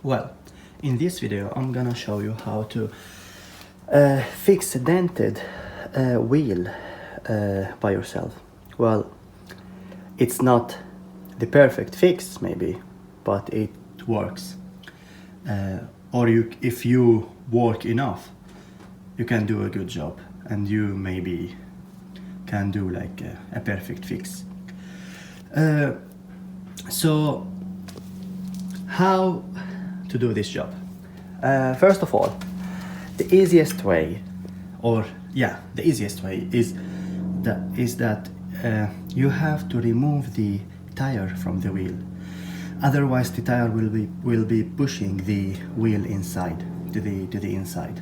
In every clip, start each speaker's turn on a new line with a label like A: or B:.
A: Well, in this video I'm gonna show you how to fix a dented wheel by yourself. Well, it's not the perfect fix maybe, but it works. Or if you work enough, you can do a good job and you maybe can do like a perfect fix. So how to do this job? First of all, the easiest way is that you have to remove the tire from the wheel. Otherwise the tire will be pushing the wheel inside to the inside.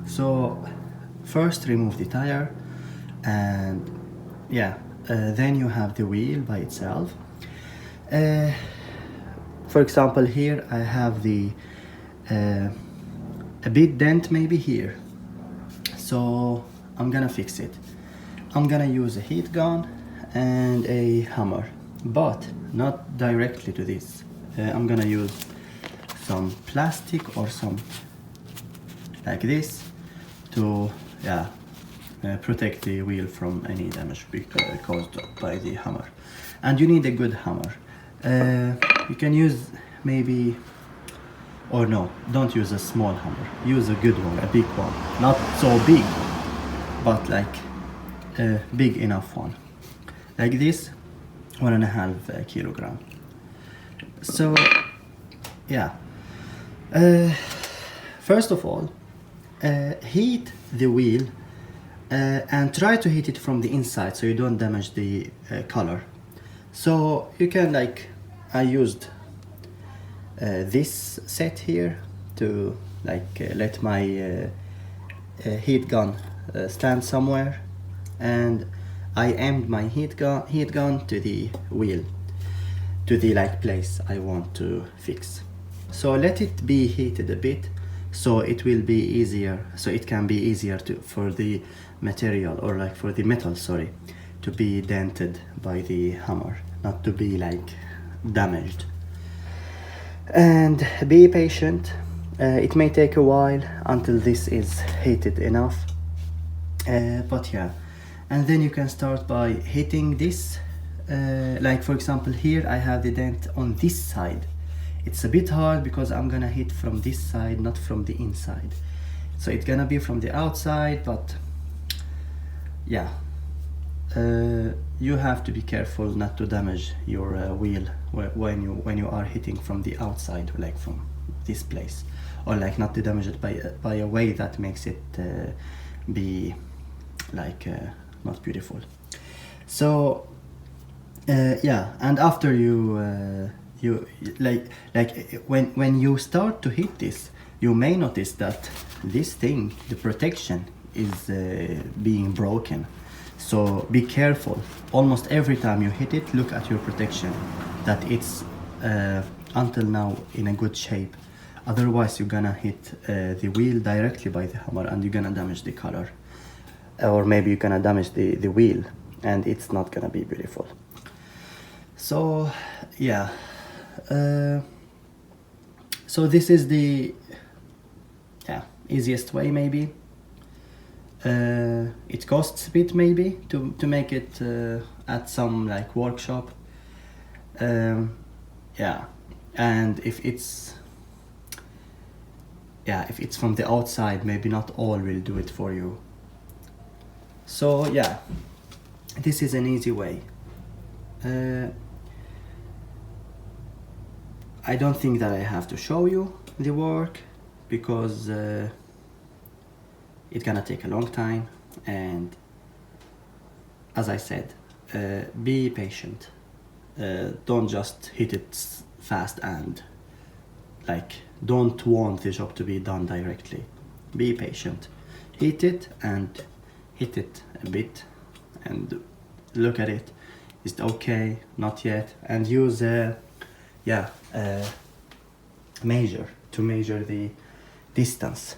A: So first remove the tire, and then you have the wheel by itself. For example, here I have a bit dent maybe here, so I'm gonna fix it. I'm gonna use a heat gun and a hammer, but not directly to this. I'm gonna use some plastic or some like this to protect the wheel from any damage caused by the hammer. And you need a good hammer. You can use maybe, or no, don't use a small hammer. Use a good one, a big one. Not so big, but like a big enough one. Like this, 1.5 kilogram. So, first of all, heat the wheel and try to heat it from the inside so you don't damage the color. So you can, like, I used this set here to let my heat gun stand somewhere, and I aimed my heat gun to the wheel, to the place I want to fix. So let it be heated a bit, so it will be easier, so it can be easier for the material, or for the metal, sorry, to be dented by the hammer, not to be damaged. And be patient. It may take a while until this is heated enough, but yeah. And then you can start by hitting this. For example, here I have the dent on this side. It's a bit hard because I'm gonna hit from this side, not from the inside. So it's gonna be from the outside, but yeah. You have to be careful not to damage your wheel when you are hitting from the outside, from this place, or not to damage it by a way that makes it be not beautiful. So and after when you start to hit this, you may notice that this thing, the protection, is being broken. So be careful. Almost every time you hit it, look at your protection, that it's until now in a good shape. Otherwise you're gonna hit the wheel directly by the hammer and you're gonna damage the color, or maybe you're gonna damage the wheel, and it's not gonna be beautiful. So so this is the easiest way maybe. It costs a bit maybe to make it at some workshop. And if it's from the outside, maybe not all will do it for you. So this is an easy way. I don't think that I have to show you the work, because it's gonna take a long time, and as I said, be patient. Don't just hit it fast and don't want the job to be done directly. Be patient. Hit it and hit it a bit and look at it. Is it okay? Not yet. And use measure to measure the distance.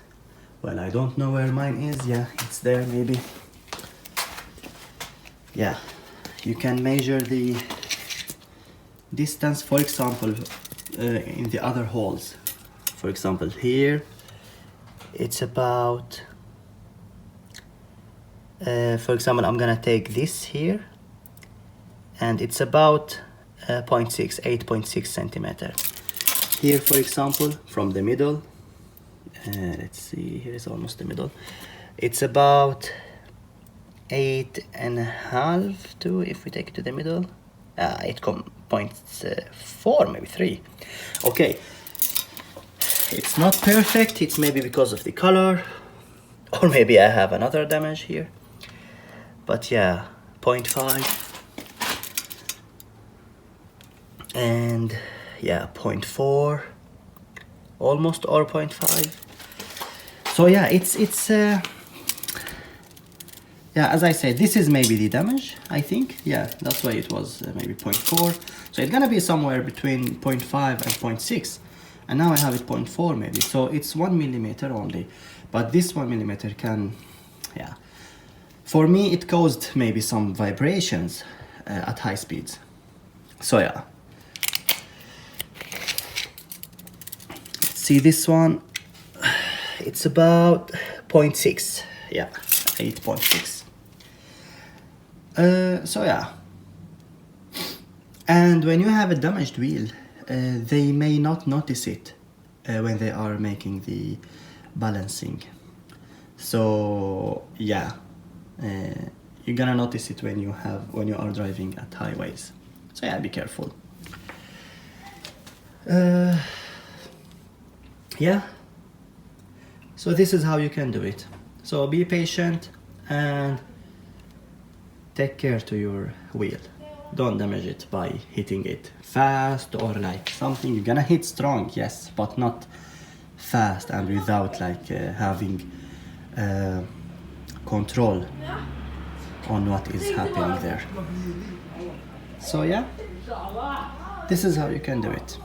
A: Well, I don't know where mine is. It's there maybe. You can measure the distance, for example, in the other holes For example, here it's about, for example, I'm gonna take this here, and it's about 8.6 centimeter. Here, for example, from the middle, let's see, here is almost the middle. It's about 8.5 to, if we take it to the middle, 8.4, maybe 3. Okay, it's not perfect. It's maybe because of the color, or maybe I have another damage here. But yeah, 0.5, and yeah, 0.4, almost, or 0.5. So yeah, it's yeah, as I said, this is maybe the damage, I think. Yeah, that's why it was maybe 0.4. So it's gonna be somewhere between 0.5 and 0.6. And now I have it 0.4 maybe. So it's 1 millimeter only. But this 1 millimeter can, yeah. For me, it caused maybe some vibrations at high speeds. So yeah. See this one, it's about 0.6. Yeah, 8.6. So yeah, and when you have a damaged wheel, they may not notice it when they are making the balancing. So yeah, you're gonna notice it when you are driving at highways. So yeah, be careful. Yeah, so this is how you can do it. So be patient and take care to your wheel. Don't damage it by hitting it fast, or like something. You're gonna hit strong, yes, but not fast and without like having control on what is happening there. So yeah, this is how you can do it.